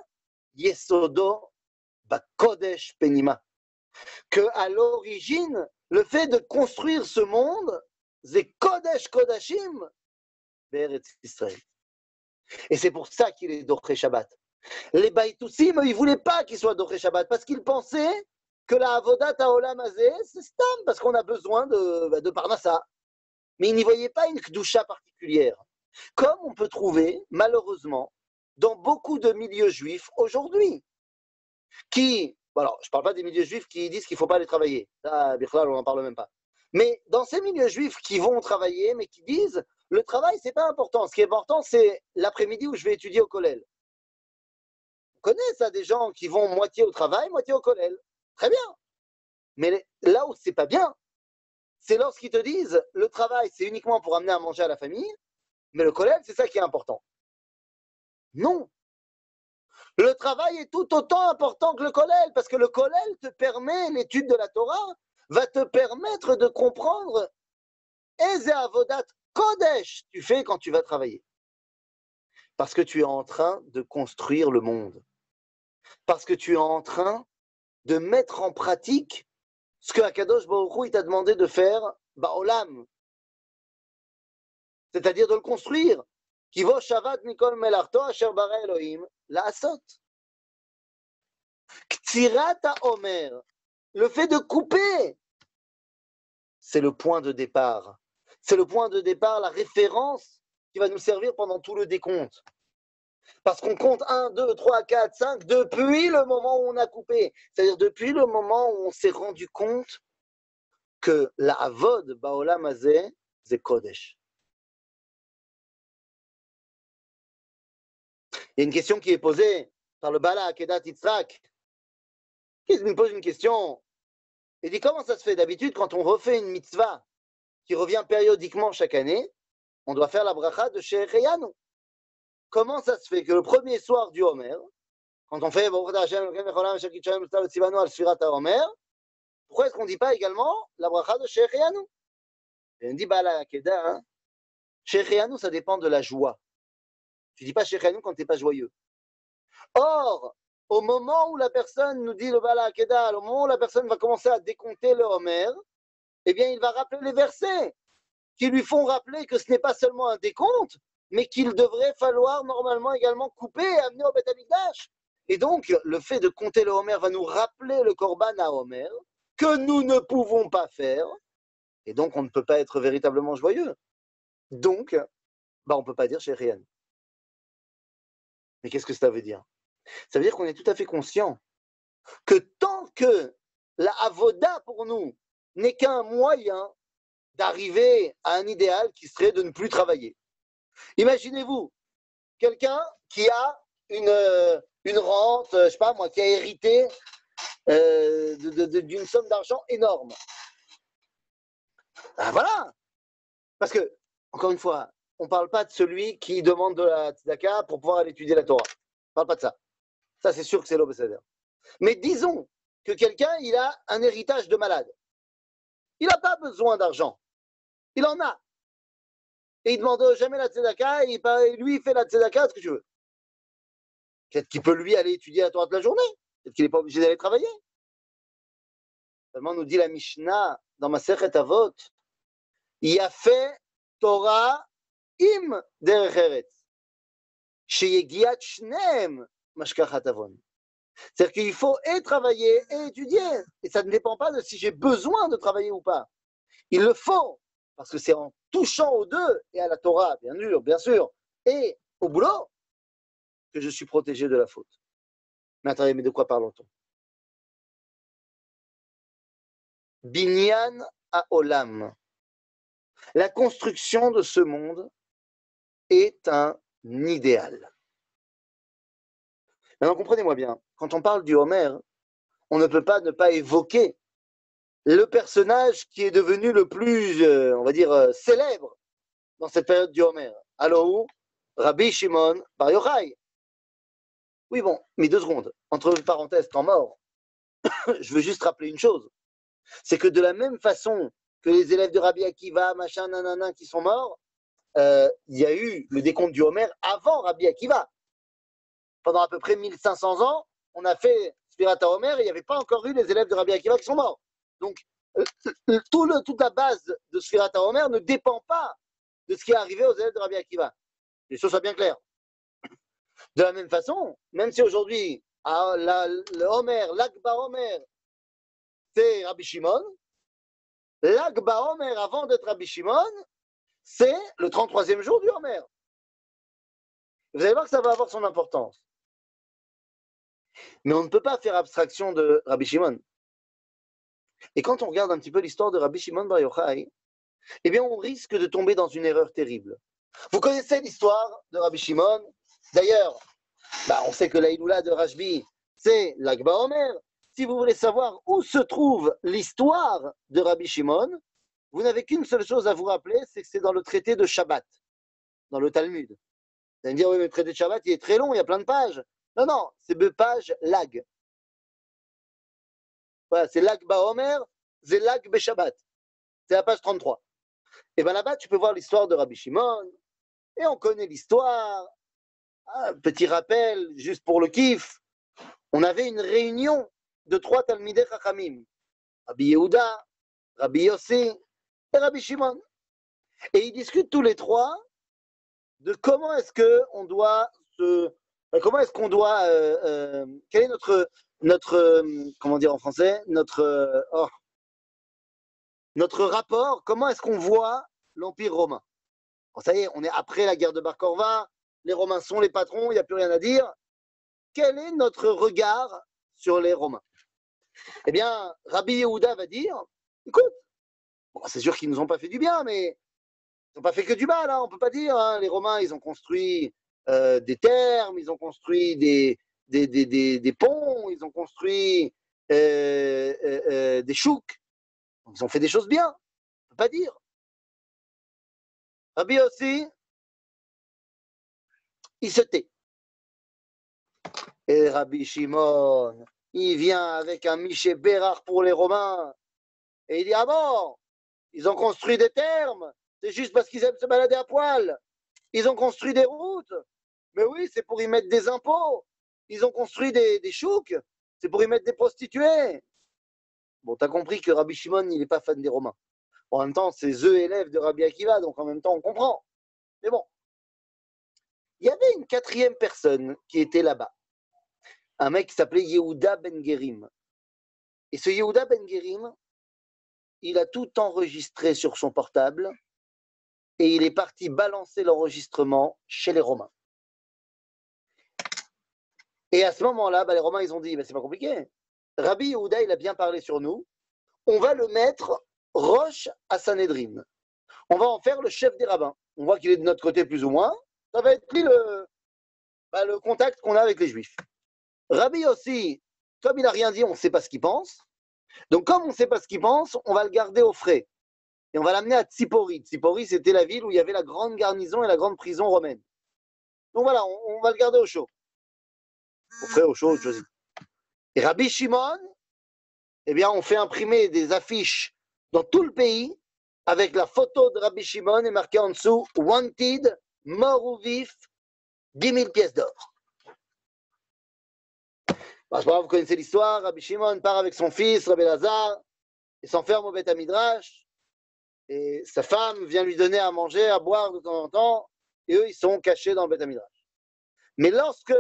Yesodo Bakodesh Penima, que à l'origine, le fait de construire ce monde, c'est Kodesh Kodashim Eretz Israël. Et c'est pour ça qu'il est Doché Shabbat. Les Baïtoussim, ils ne voulaient pas qu'il soit Doché Shabbat parce qu'ils pensaient que la Avodat Haolam Hazeh, c'est Stam, parce qu'on a besoin de Parnassa. Mais ils n'y voyaient pas une Kdusha particulière. Comme on peut trouver, malheureusement, dans beaucoup de milieux juifs aujourd'hui, qui, alors je ne parle pas des milieux juifs qui disent qu'il ne faut pas aller travailler, ça, on n'en parle même pas. Mais dans ces milieux juifs qui vont travailler, mais qui disent, le travail, ce n'est pas important. Ce qui est important, c'est l'après-midi où je vais étudier au collège. On connaît ça, des gens qui vont moitié au travail, moitié au collège. Très bien. Mais là où c'est pas bien, c'est lorsqu'ils te disent, le travail, c'est uniquement pour amener à manger à la famille, mais le collège, c'est ça qui est important. Non. Le travail est tout autant important que le collège, parce que le collège te permet, l'étude de la Torah, va te permettre de comprendre Eze Avodat Kodesh tu fais quand tu vas travailler. Parce que tu es en train de construire le monde. Parce que tu es en train de mettre en pratique ce que Akadosh Baruch Hu, il t'a demandé de faire, Ba'olam. C'est-à-dire de le construire. Kivo Shabbat Mikol Melarto Asher Bara Elohim La'asot. Ktirat HaOmer, le fait de couper, c'est le point de départ. C'est le point de départ, la référence qui va nous servir pendant tout le décompte. Parce qu'on compte 1, 2, 3, 4, 5 depuis le moment où on a coupé. C'est-à-dire depuis le moment où on s'est rendu compte que la Avod Ba'olam Hazeh, c'est Kodesh. Il y a une question qui est posée par le Bala Akedat Yitzhak. Il me pose une question. Il dit comment ça se fait d'habitude quand on refait une mitzvah qui revient périodiquement chaque année, on doit faire la bracha de Shehecheyanu. Comment ça se fait que le premier soir du Homer, quand on fait pourquoi est-ce qu'on ne dit pas également la bracha de Shehecheyanu? Et on dit Bala Akedah, Shehecheyanu, ça dépend de la joie. Tu ne dis pas Shehecheyanu quand tu n'es pas joyeux. Or, au moment où la personne nous dit le Bala Akedah, au moment où la personne va commencer à décompter le Homer, eh bien, il va rappeler les versets qui lui font rappeler que ce n'est pas seulement un décompte, mais qu'il devrait falloir normalement également couper et amener au Beth Amikdash. Et donc, le fait de compter le Homer va nous rappeler le Korban à Homer, que nous ne pouvons pas faire, et donc on ne peut pas être véritablement joyeux. Donc, on ne peut pas dire chez Rian. Mais qu'est-ce que ça veut dire? Ça veut dire qu'on est tout à fait conscient que tant que la avoda pour nous n'est qu'un moyen d'arriver à un idéal qui serait de ne plus travailler. Imaginez-vous, quelqu'un qui a une rente, je ne sais pas moi, qui a hérité d'une somme d'argent énorme. Ben voilà. Parce que, encore une fois, on ne parle pas de celui qui demande de la tzedaka pour pouvoir aller étudier la Torah. On ne parle pas de ça. Ça, c'est sûr que c'est l'obécédère. Mais disons que quelqu'un, il a un héritage de malade. Il n'a pas besoin d'argent. Il en a. Et il ne demande jamais la tzedaka, et lui, il fait la tzedaka, ce que tu veux. Peut-être qu'il peut, lui, aller étudier la Torah de la journée. Peut-être qu'il n'est pas obligé d'aller travailler. Seulement, nous dit la Mishnah dans Masechet Avot, Yafeh Torah im derech eretz, sheyegiat shneim mashkachat avon. C'est-à-dire qu'il faut et travailler et étudier. Et ça ne dépend pas de si j'ai besoin de travailler ou pas. Il le faut, parce que c'est en touchant aux deux et à la Torah, bien sûr, et au boulot, que je suis protégé de la faute. Mais attendez, mais de quoi parlons-on? Binyan Haolam. La construction de ce monde est un idéal. Maintenant, comprenez-moi bien, quand on parle du Homer, on ne peut pas ne pas évoquer le personnage qui est devenu le plus, on va dire, célèbre dans cette période du Homer. Alors, Rabbi Shimon Bar Yochai. Oui, bon, mais 2 secondes. Entre parenthèses, temps mort, je veux juste rappeler une chose. C'est que de la même façon que les élèves de Rabbi Akiva, machin, nanana, qui sont morts, il y a eu le décompte du Homer avant Rabbi Akiva. Pendant à peu près 1500 ans, on a fait Sfirat HaOmer et il n'y avait pas encore eu les élèves de Rabbi Akiva qui sont morts. Donc, toute la base de Sfirat HaOmer ne dépend pas de ce qui est arrivé aux élèves de Rabbi Akiva. Les choses soient bien claires. De la même façon, même si aujourd'hui, le Homer, l'Akba Homer, c'est Rabbi Shimon, l'Akba Homer, avant d'être Rabbi Shimon, c'est le 33e jour du Homer. Vous allez voir que ça va avoir son importance. Mais on ne peut pas faire abstraction de Rabbi Shimon. Et quand on regarde un petit peu l'histoire de Rabbi Shimon Bar Yochai, eh bien, on risque de tomber dans une erreur terrible. Vous connaissez l'histoire de Rabbi Shimon. D'ailleurs, on sait que l'Aïloula de Rashbi, c'est l'Akba Omer. Si vous voulez savoir où se trouve l'histoire de Rabbi Shimon, vous n'avez qu'une seule chose à vous rappeler, c'est que c'est dans le traité de Shabbat, dans le Talmud. Vous allez me dire, oui, mais le traité de Shabbat, il est très long, il y a plein de pages. Non, c'est deux pages lag. Voilà, c'est lag Baomer, c'est lag Beshabbat. C'est la page 33. Et bien là-bas, tu peux voir l'histoire de Rabbi Shimon, et on connaît l'histoire. Petit rappel, juste pour le kiff, on avait une réunion de 3 Talmidei Chachamim, Rabbi Yehuda, Rabbi Yossi et Rabbi Shimon. Et ils discutent tous les 3 de comment est-ce qu'on doit quel est notre comment dire en français, notre rapport, comment est-ce qu'on voit l'Empire romain. Bon, ça y est, on est après la guerre de Bar Korva, les Romains sont les patrons, il n'y a plus rien à dire. Quel est notre regard sur les Romains? Eh bien, Rabbi Yehuda va dire, écoute, c'est sûr qu'ils ne nous ont pas fait du bien, mais ils n'ont pas fait que du mal, on ne peut pas dire. Les Romains, ils ont construit des thermes, ils ont construit des ponts, ils ont construit des chouks. Ils ont fait des choses bien, on ne peut pas dire. Rabbi aussi, il se tait. Et Rabbi Shimon, il vient avec un Miché Bérard pour les Romains. Et il dit, ah bon, ils ont construit des thermes, c'est juste parce qu'ils aiment se balader à poil. Ils ont construit des routes, mais oui, c'est pour y mettre des impôts. Ils ont construit des chouks, c'est pour y mettre des prostituées. Bon, t'as compris que Rabbi Shimon, il n'est pas fan des Romains. En même temps, c'est eux élèves de Rabbi Akiva, donc en même temps, on comprend. Mais bon, il y avait une 4e personne qui était là-bas. Un mec qui s'appelait Yehuda Ben Gerim. Et ce Yehuda Ben Gerim, il a tout enregistré sur son portable et il est parti balancer l'enregistrement chez les Romains. Et à ce moment-là, les Romains, ils ont dit, c'est pas compliqué. Rabbi Yehuda, il a bien parlé sur nous. On va le mettre roche à Sanhedrin. On va en faire le chef des rabbins. On voit qu'il est de notre côté plus ou moins. Ça va être pris le contact qu'on a avec les Juifs. Rabbi aussi, comme il n'a rien dit, on ne sait pas ce qu'il pense. Donc comme on ne sait pas ce qu'il pense, on va le garder au frais. Et on va l'amener à Tsipori. Tsipori, c'était la ville où il y avait la grande garnison et la grande prison romaine. Donc voilà, on va le garder au chaud. Au frais, au chaud, choisis. Et Rabbi Shimon, eh bien, on fait imprimer des affiches dans tout le pays avec la photo de Rabbi Shimon et marqué en dessous « Wanted, mort ou vif, 10 000 pièces d'or ». Vous connaissez l'histoire, Rabbi Shimon part avec son fils, Rabbi Elazar, et s'enferme au Beth Midrash, et sa femme vient lui donner à manger, à boire de temps en temps, et eux, ils sont cachés dans le Beth Midrash. Mais lorsque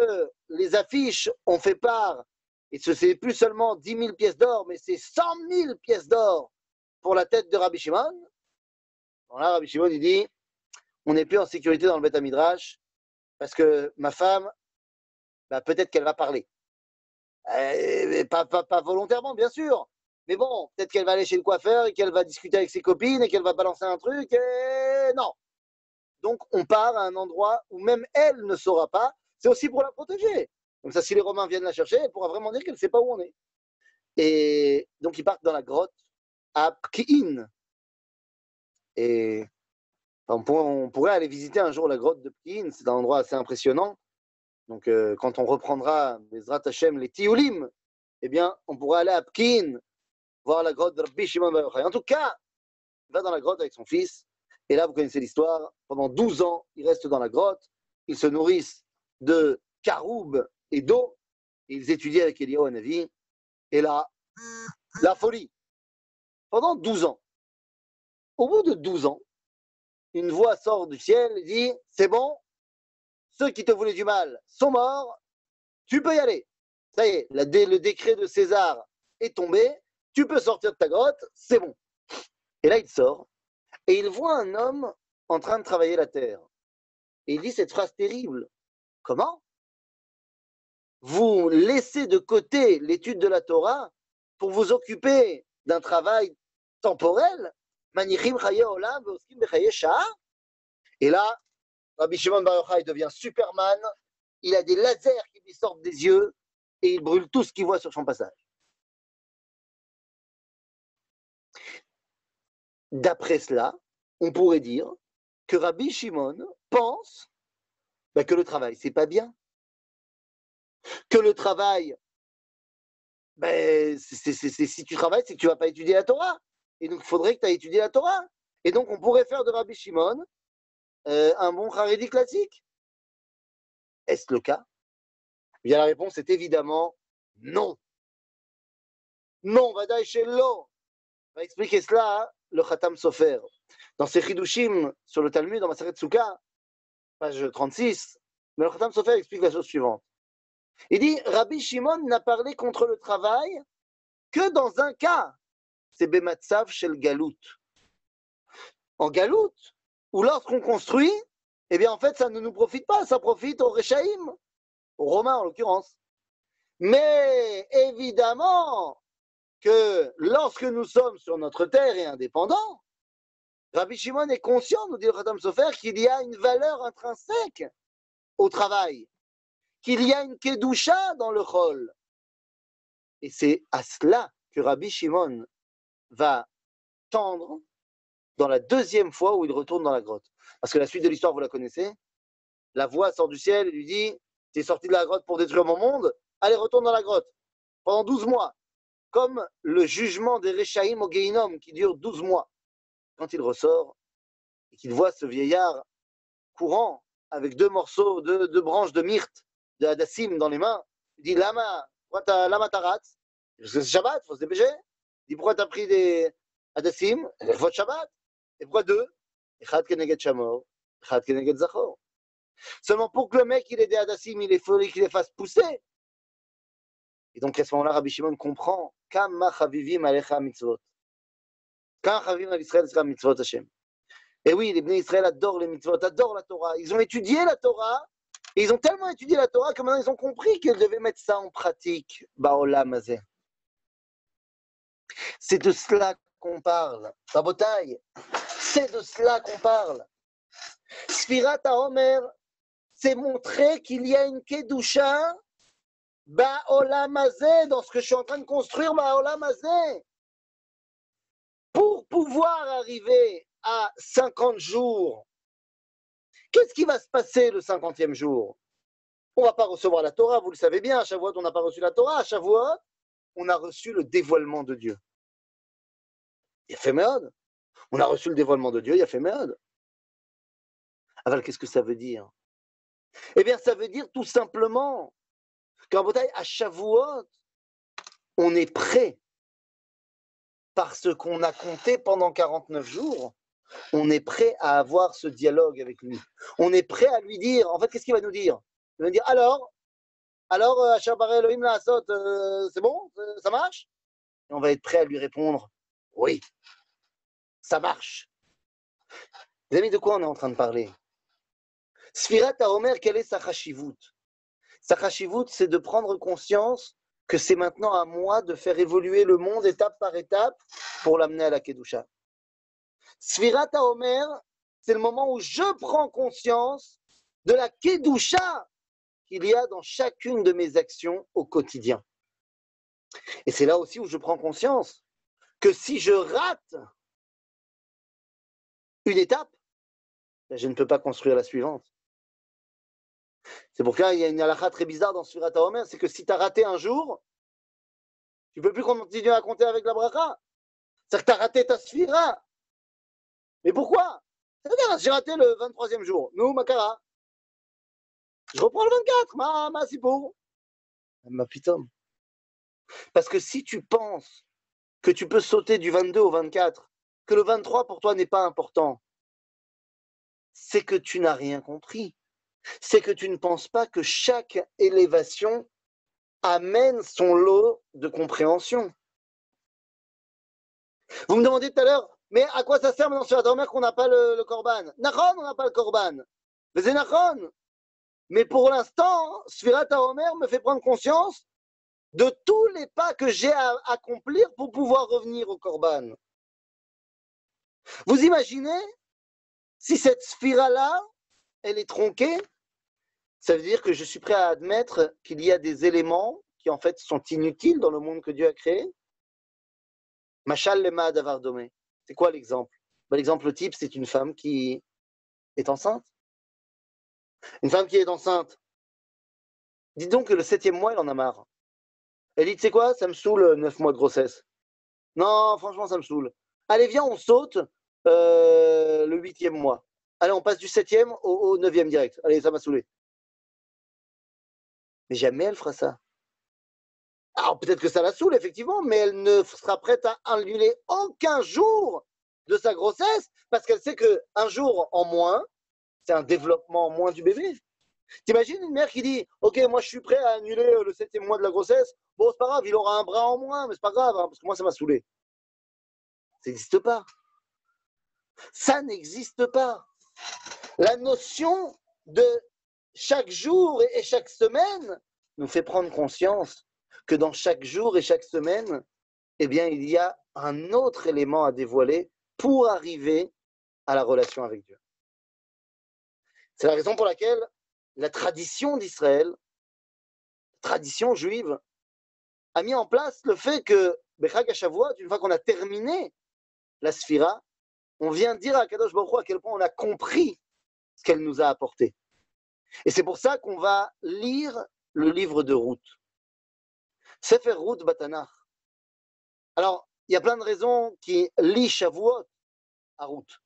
les affiches ont fait part, et ce n'est plus seulement 10 000 pièces d'or, mais c'est 100 000 pièces d'or pour la tête de Rabbi Shimon, alors là, Rabbi Shimon, il dit, on n'est plus en sécurité dans le Beth Midrash, parce que ma femme, peut-être qu'elle va parler. Pas volontairement, bien sûr. Mais bon, peut-être qu'elle va aller chez le coiffeur et qu'elle va discuter avec ses copines et qu'elle va balancer un truc. Et non. Donc, on part à un endroit où même elle ne saura pas. C'est aussi pour la protéger. Comme ça, si les Romains viennent la chercher, elle pourra vraiment dire qu'elle ne sait pas où on est. Et donc, ils partent dans la grotte à Pki'in. Et on pourrait aller visiter un jour la grotte de Pki'in. C'est un endroit assez impressionnant. Donc, quand on reprendra Bezrat Hashem, les Tioulim, eh bien, on pourra aller à Pki'in, voir la grotte de Rabbi Shimon Bar Yochai. En tout cas, il va dans la grotte avec son fils. Et là, vous connaissez l'histoire. Pendant 12 ans, ils restent dans la grotte. Ils se nourrissent de caroubes et d'eau. Ils étudient avec Eliyahu Hanavi. Et là, la folie. Pendant 12 ans. Au bout de 12 ans, une voix sort du ciel et dit « C'est bon, ceux qui te voulaient du mal sont morts, tu peux y aller. Ça y est, le décret de César est tombé, tu peux sortir de ta grotte, c'est bon. » Et là, il sort et il voit un homme en train de travailler la terre. Et il dit cette phrase terrible. Comment ? Vous laissez de côté l'étude de la Torah pour vous occuper d'un travail temporel ? Et là, Rabbi Shimon Bar Yochai devient Superman, il a des lasers qui lui sortent des yeux et il brûle tout ce qu'il voit sur son passage. D'après cela, on pourrait dire que Rabbi Shimon pense que le travail, c'est pas bien. Que le travail, si tu travailles, c'est que tu vas pas étudier la Torah. Et donc, il faudrait que tu aies étudié la Torah. Et donc, on pourrait faire de Rabbi Shimon un bon Haredi classique. Est-ce le cas ? Bien, la réponse est évidemment non. Non, Vadaï Shelo. Va expliquer cela le Khatam Sofer. Dans ses Chidushim sur le Talmud, dans Maseret Souka, page 36, mais le Khatam Sofer explique la chose suivante. Il dit, Rabbi Shimon n'a parlé contre le travail que dans un cas. C'est Bematsav Shel Galout. En Galout, où lorsqu'on construit, eh bien en fait ça ne nous profite pas, ça profite aux Réchaïm, aux Romains en l'occurrence. Mais évidemment que lorsque nous sommes sur notre terre et indépendants, Rabbi Shimon est conscient, nous dit le Khatam Sofer, qu'il y a une valeur intrinsèque au travail, qu'il y a une kedusha dans le chol. Et c'est à cela que Rabbi Shimon va tendre dans la deuxième fois où il retourne dans la grotte. Parce que la suite de l'histoire, vous la connaissez. La voix sort du ciel et lui dit « T'es sorti de la grotte pour détruire mon monde, allez, retourne dans la grotte. » Pendant 12 mois. Comme le jugement des Réchaïm au Gehinom qui dure 12 mois. Quand il ressort et qu'il voit ce vieillard courant avec deux morceaux, deux branches de myrte, de hadassim dans les mains, il dit « Lama tarat ?» Parce que c'est Shabbat, il faut se dépêcher. Il dit « Pourquoi t'as pris des hadassim ?» Il faut Shabbat. Et pourquoi deux? Echad keneged shamor, echad keneged zachor. Seulement pour que le mec il ait des hadassim, il faut qu'il les fasse pousser. Et donc à ce moment-là, Rabbi Shimon comprend Kama chavivim alecha mitzvot. Kama chavivim al Israël sera mitzvot Hashem. Et oui, les Bnei Israël adorent les mitzvot, adorent la Torah. Ils ont étudié la Torah, et ils ont tellement étudié la Torah que maintenant ils ont compris qu'ils devaient mettre ça en pratique. Ba'olam hazeh. C'est de cela qu'on parle. Rabotai, c'est de cela qu'on parle. Sfirat HaOmer, c'est montrer qu'il y a une kedusha ba'olam hazeh, dans ce que je suis en train de construire ba'olam hazeh. Pour pouvoir arriver à 50 jours, qu'est-ce qui va se passer le 50e jour? On ne va pas recevoir la Torah, vous le savez bien. À Shavuot, on n'a pas reçu la Torah. À Shavuot, on a reçu le dévoilement de Dieu. Il y a fait méode. On a reçu le dévoilement de Dieu, il y a fait méode. Alors, qu'est-ce que ça veut dire? Eh bien, ça veut dire tout simplement Quand à Shavuot, on est prêt parce qu'on a compté pendant 49 jours. On est prêt à avoir ce dialogue avec lui. On est prêt à lui dire, en fait, qu'est-ce qu'il va nous dire? Il va nous dire, alors, Asher Bara Elohim La'asot, c'est bon? Ça marche? Et on va être prêt à lui répondre, oui, ça marche. Les amis, de quoi on est en train de parler? Sfirat HaOmer, quelle est sa chashivut? Sa chashivut, c'est de prendre conscience que c'est maintenant à moi de faire évoluer le monde étape par étape pour l'amener à la Kedusha. Sfirat HaOmer, c'est le moment où je prends conscience de la Kedusha qu'il y a dans chacune de mes actions au quotidien. Et c'est là aussi où je prends conscience que si je rate une étape, je ne peux pas construire la suivante. C'est pourquoi il y a une halakha très bizarre dans Sfirat HaOmer, c'est que si tu as raté un jour, tu ne peux plus continuer à compter avec la bracha. C'est-à-dire que tu as raté ta sphira. Mais pourquoi? C'est-à-dire, j'ai raté le 23e jour. Nous, Makara. Je reprends le 24. Ma sipour. Ma pitom. Parce que si tu penses que tu peux sauter du 22 au 24, que le 23 pour toi n'est pas important, c'est que tu n'as rien compris. C'est que tu ne penses pas que chaque élévation amène son lot de compréhension. Vous me demandez tout à l'heure, mais à quoi ça sert maintenant sur la dormeur qu'on n'a pas le korban? Nachon, on n'a pas le korban. Mais c'est nachon. Mais pour l'instant, Sfirat HaOmer me fait prendre conscience de tous les pas que j'ai à accomplir pour pouvoir revenir au korban. Vous imaginez si cette sphira-là, elle est tronquée, ça veut dire que je suis prêt à admettre qu'il y a des éléments qui en fait sont inutiles dans le monde que Dieu a créé. Machal lema davar domé. C'est quoi l'exemple? L'exemple type, c'est une femme qui est enceinte. Une femme qui est enceinte. Dites donc que le 7e mois, elle en a marre. Elle dit, tu sais quoi, ça me saoule 9 mois de grossesse. Non, franchement, ça me saoule. Allez, viens, on saute le 8e mois. Allez, on passe du 7e au 9e direct. Allez, ça m'a saoulé. Mais jamais elle fera ça. Alors peut-être que ça la saoule, effectivement, mais elle ne sera prête à annuler aucun jour de sa grossesse parce qu'elle sait qu'un jour en moins, c'est un développement en moins du bébé. T'imagines une mère qui dit « Ok, moi je suis prêt à annuler le 7e mois de la grossesse. Bon, c'est pas grave, il aura un bras en moins, mais c'est pas grave, hein, parce que moi ça m'a saoulé. » Ça n'existe pas. Ça n'existe pas. La notion de chaque jour et chaque semaine nous fait prendre conscience que dans chaque jour et chaque semaine, eh bien, il y a un autre élément à dévoiler pour arriver à la relation avec Dieu. C'est la raison pour laquelle la tradition d'Israël, la tradition juive, a mis en place le fait que, Bechag HaShavuot, une fois qu'on a terminé la Sphira, on vient dire à Kadosh Baruch Hu à quel point on a compris ce qu'elle nous a apporté. Et c'est pour ça qu'on va lire le livre de Ruth. Sefer Ruth Batanach. Alors, il y a plein de raisons qui lient Shavuot à Ruth.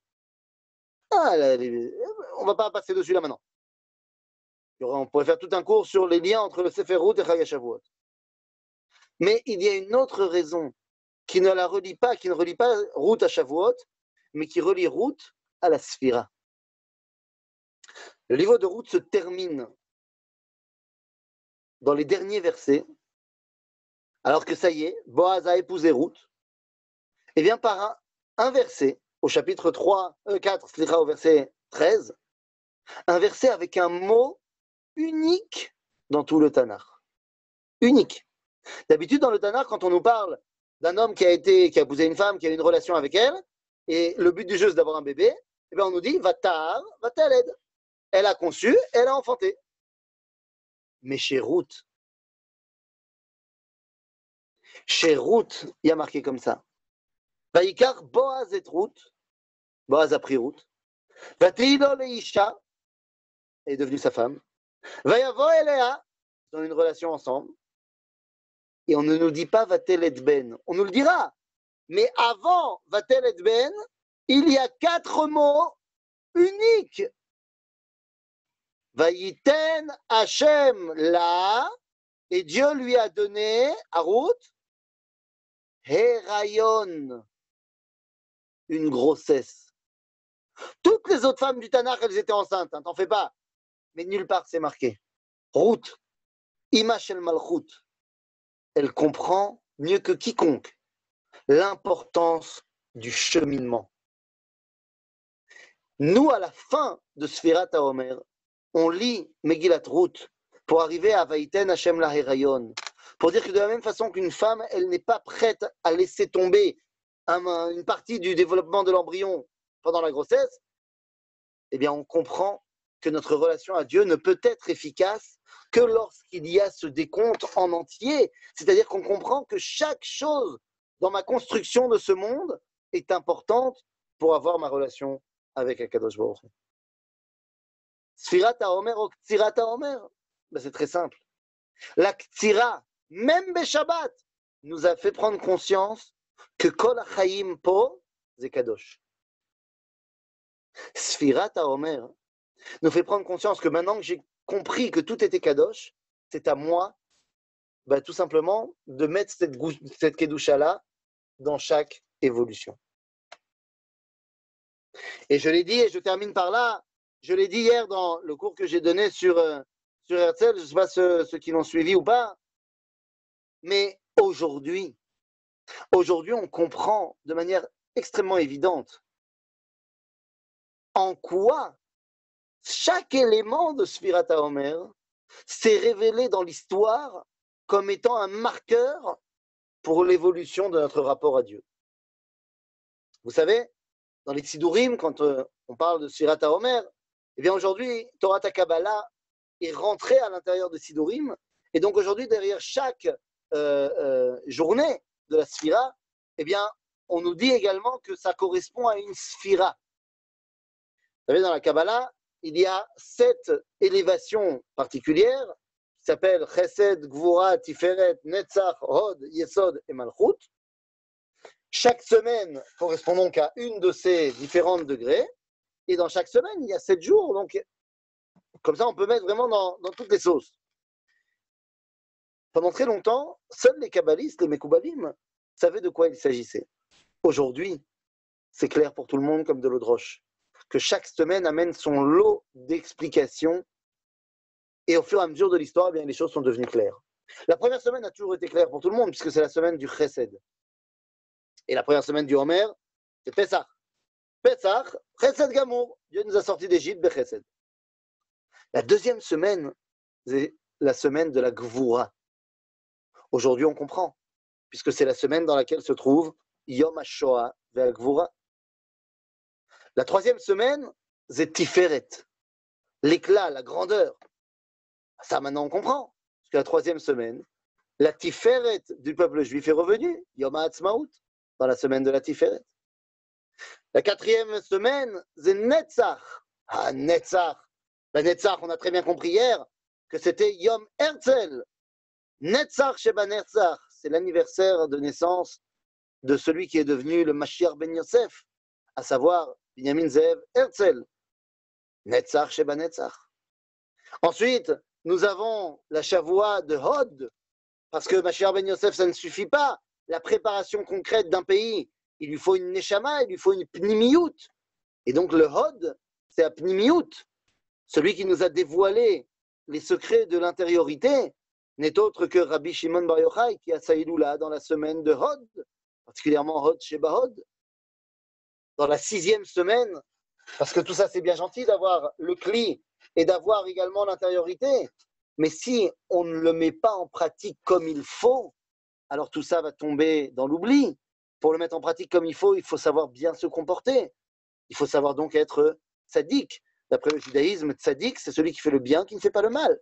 On ne va pas passer dessus là maintenant. On pourrait faire tout un cours sur les liens entre le Sefer Ruth et Chag HaShavuot. Mais il y a une autre raison qui ne la relie pas, qui ne relie pas Ruth à Shavuot, mais qui relie Ruth à la Sphira. Le livre de Ruth se termine dans les derniers versets, alors que ça y est, Boaz a épousé Ruth, et vient par un verset, au chapitre 4, au verset 13, un verset avec un mot unique dans tout le Tanakh. Unique. D'habitude, dans le Tanakh, quand on nous parle d'un homme qui a épousé une femme, qui a eu une relation avec elle, et le but du jeu, c'est d'avoir un bébé, eh bien on nous dit, Vatar, Vataled. Elle a conçu, elle a enfanté. Mais chez Ruth, il y a marqué comme ça. Vaïkar Boaz et Ruth, Boaz a pris Ruth. Vatilo Leisha est devenue sa femme. Vayavo Elea, ils ont une relation ensemble. Et on ne nous dit pas Vatel et Ben. On nous le dira. Mais avant Vatel et Ben, il y a 4 mots uniques. Vayiten Hashem la Et Dieu lui a donné, à Ruth, Héraïon, une grossesse. Toutes les autres femmes du Tanakh, elles étaient enceintes, hein, t'en fais pas. Mais nulle part c'est marqué. Ruth, Ima Shel Malchut, elle comprend mieux que quiconque l'importance du cheminement. Nous, à la fin de Sfirat HaOmer, on lit Megillat Ruth pour arriver à Vaïten Hashem la Héraïon, pour dire que de la même façon qu'une femme, elle n'est pas prête à laisser tomber une partie du développement de l'embryon pendant la grossesse, eh bien on comprend que notre relation à Dieu ne peut être efficace que lorsqu'il y a ce décompte en entier. C'est-à-dire qu'on comprend que chaque chose dans ma construction de ce monde est importante pour avoir ma relation avec Akadosh Baruch Hu. Sfirat HaOmer ou Ktsirat HaOmer, ben c'est très simple. La Ktsira, même Beshabbat, nous a fait prendre conscience que Kol HaChaim Po, c'est Kadosh. Sfirat HaOmer nous fait prendre conscience que maintenant que j'ai compris que tout était Kadosh, c'est à moi, ben, tout simplement, de mettre cette Kedusha-là dans chaque évolution. Et je l'ai dit, et je termine par là, je l'ai dit hier dans le cours que j'ai donné sur Herzl, je ne sais pas ceux qui l'ont suivi ou pas, mais aujourd'hui, on comprend de manière extrêmement évidente en quoi chaque élément de Sfirat HaOmer s'est révélé dans l'histoire comme étant un marqueur pour l'évolution de notre rapport à Dieu. Vous savez, dans les Sidurim, quand on parle de Sfirat HaOmer, eh bien aujourd'hui, Torah Kabbalah est rentrée à l'intérieur de Sidurim, et donc aujourd'hui, derrière chaque journée de la Sphira, eh bien, on nous dit également que ça correspond à une Sphira. Vous savez, dans la Kabbalah, il y a 7 élévations particulières qui s'appellent Chesed, Gvura, Tiferet, Netzach, Hod, Yesod et Malchut. Chaque semaine correspond donc à une de ces différents degrés. Et dans chaque semaine, il y a 7 jours. Donc, comme ça, on peut mettre vraiment dans toutes les sauces. Pendant très longtemps, seuls les kabbalistes, les Mekoubalim, savaient de quoi il s'agissait. Aujourd'hui, c'est clair pour tout le monde comme de l'eau de roche, que chaque semaine amène son lot d'explications. Et au fur et à mesure de l'histoire, eh bien, les choses sont devenues claires. La première semaine a toujours été claire pour tout le monde, puisque c'est la semaine du Chesed. Et la première semaine du Homer, c'est Pessah. Pessah, Chesed Gamour. Dieu nous a sortis d'Égypte, Bechesed. La deuxième semaine, c'est la semaine de la Gvura. Aujourd'hui, on comprend, puisque c'est la semaine dans laquelle se trouve Yom HaShoah ve'al Gvura. La troisième semaine, c'est Tiferet. L'éclat, la grandeur. Ça, maintenant, on comprend. Parce que la troisième semaine, la Tiferet du peuple juif est revenue, Yom HaAtzmaut, dans la semaine de la Tiferet. La quatrième semaine, c'est Netzach. Ah, Netzach. La Netzach, on a très bien compris hier que c'était Yom Herzl. Netzach Sheba Netzach. C'est l'anniversaire de naissance de celui qui est devenu le Mashiach ben Yosef, à savoir Binyamin Zev Herzl. Netzach Sheba Netzach. Ensuite, nous avons la Shavua de Hod, parce que Mashiach ben Yosef, ça ne suffit pas. La préparation concrète d'un pays, il lui faut une Neshama, il lui faut une Pnimiyut. Et donc le Hod, c'est la Pnimiyut. Celui qui nous a dévoilé les secrets de l'intériorité n'est autre que Rabbi Shimon Bar Yochai, qui a sa Iloula dans la semaine de Hod, particulièrement Hod Sheba Hod. Dans la 6e semaine, parce que tout ça c'est bien gentil d'avoir le Kli et d'avoir également l'intériorité, mais si on ne le met pas en pratique comme il faut, alors tout ça va tomber dans l'oubli. Pour le mettre en pratique comme il faut savoir bien se comporter. Il faut savoir donc être tzaddik. D'après le judaïsme, tzaddik, c'est celui qui fait le bien, qui ne fait pas le mal.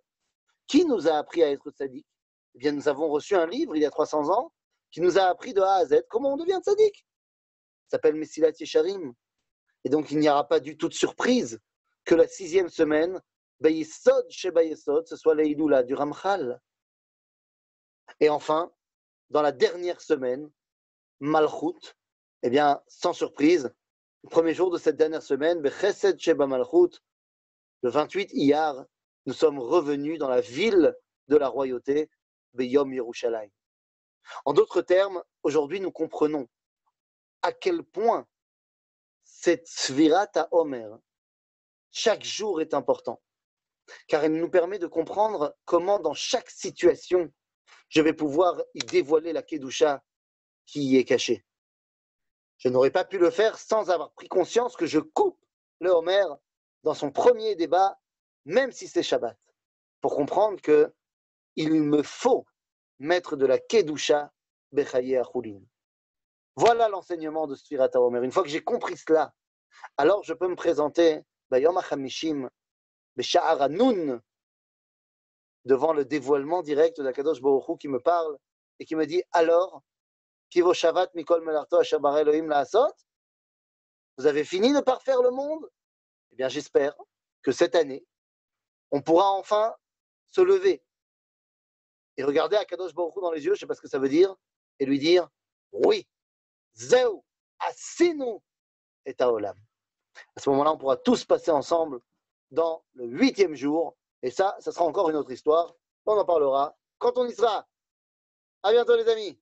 Qui nous a appris à être tzaddik? Eh bien, nous avons reçu un livre il y a 300 ans qui nous a appris de A à Z comment on devient tzaddik. Ça s'appelle Mesilat Yesharim. Et donc, il n'y aura pas du tout de surprise que la 6e semaine, Bayesod Sheba Yesod, ce soit l'Eidoula du Ramchal. Et enfin, dans la dernière semaine, Malchut, eh bien, sans surprise, le premier jour de cette dernière semaine, Bechesed Sheba Malchut, le 28 Iyar, nous sommes revenus dans la ville de la royauté, beyom Yerushalayim. En d'autres termes, aujourd'hui, nous comprenons à quel point cette Svirat HaOmer, chaque jour est important, car elle nous permet de comprendre comment, dans chaque situation, je vais pouvoir y dévoiler la Kedusha qui y est cachée. Je n'aurais pas pu le faire sans avoir pris conscience que je coupe le Homer dans son premier débat, même si c'est Shabbat, pour comprendre qu'il me faut mettre de la Kedusha Bechaye Achulin. Voilà l'enseignement de Sfirat HaOmer. Une fois que j'ai compris cela, alors je peux me présenter Bayom HaChamishim, Besha'ar HaNun, devant le dévoilement direct d'Akadosh Baruch Hu qui me parle et qui me dit alors, Kivo Shavat Mikol Melarto Asher Bara Elohim La'asot, vous avez fini de parfaire le monde? Eh bien, j'espère que cette année, on pourra enfin se lever et regarder Akadosh Baruch Hu dans les yeux, je ne sais pas ce que ça veut dire, et lui dire oui, Zeu, Asinu et Haolam. À ce moment-là, on pourra tous passer ensemble dans le 8e jour, et ça sera encore une autre histoire. On en parlera quand on y sera. À bientôt les amis.